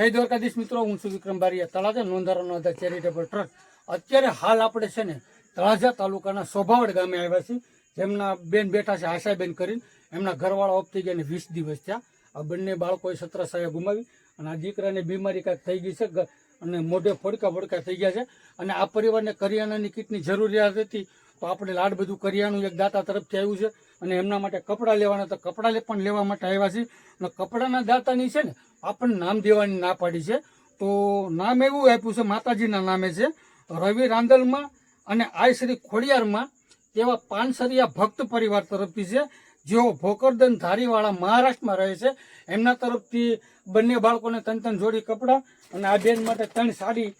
જય દ્વારકાધીશ મિત્રો, હું છું વિક્રમ બારિયા. તળાજા નોંધારાનો આધાર ચેરિટેબલ ટ્રસ્ટ. અત્યારે હાલ આપણે છે ને તળાજા તાલુકાના સોભાવડ ગામે આવ્યા છીએ. જેમના બેન બેઠા છે આશાબેન કરીને. એમના ઘરવાળા ઓફ થઈ ગયા ને 20 દિવસ થયા. આ બંને બાળકોએ છત્રછાયા ગુમાવી અને આ દીકરાને બીમારી કાંઈક થઈ ગઈ છે અને મોઢે ફોડકા થઈ ગયા છે. અને આ પરિવારને કરિયાણાની કીટની જરૂરિયાત હતી, તો આપણે લાડ બધું કરિયાણું એક દાતા તરફથી આવ્યું છે અને એમના માટે કપડાં લેવાના, તો કપડાં પણ લેવા માટે આવ્યા છે. અને કપડાના દાતાની છે ને આપણને નામ દેવાની ના પાડી છે. તો નામ એવું આપ્યું છે, માતાજીના નામે છે, રવિ રાંદલમાં અને આઈ શ્રી ખોડિયારમાં તેવા પાનસરિયા ભક્ત પરિવાર તરફથી છે, જેઓ ભોકરદન ધારીવાળા મહારાષ્ટ્રમાં રહે છે. એમના તરફથી બંને બાળકોને 3 જોડી કપડાં અને આ બેન માટે 3 સાડી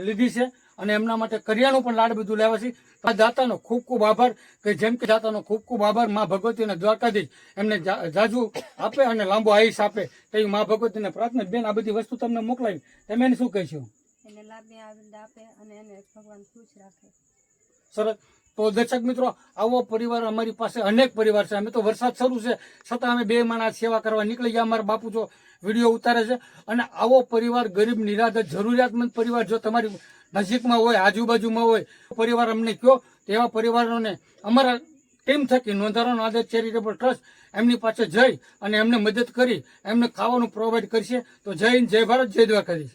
લીધી છે અને એમના માટે કરિયાણું પણ લાડ બધું લેવા છે. આ દાતાનો ખૂબ ખૂબ આભાર, કે જેમ કે દાતાનો ખૂબ ખૂબ આભાર. મા ભગવતી અને દ્વારકાધીશ એમને જાજુ આપે અને લાંબો આયુષ આપે તેવી મા ભગવતીને પ્રાર્થના. બેન, આ બધી વસ્તુ તમને મોકલાવી, તમે એને શું કહેશો? એને લાંબી આનંદ આપે અને એને ભગવાન ખુશ રાખે. સરસ. તો દર્શક મિત્રો, આવો પરિવાર અમારી પાસે અનેક પરિવાર છે. અમે તો વરસાદ શરૂ છે છતાં અમે 2 માણસ સેવા કરવા નીકળી ગયા. અમારા બાપુ જો વિડીયો ઉતારે છે. અને આવો પરિવાર, ગરીબ નિરાધાર જરૂરિયાતમંદ પરિવાર જો તમારી નજીકમાં હોય, આજુબાજુમાં હોય, પરિવાર અમને કહો. તેવા પરિવારોને અમારા ટીમ થકી નોંધારાનો આધાર ચેરિટેબલ ટ્રસ્ટ એમની પાસે જઈ અને એમને મદદ કરી એમને ખાવાનું પ્રોવાઈડ કરશે. તો જય હિન્દ, જય ભારત, જય દ્વારકાધીશ.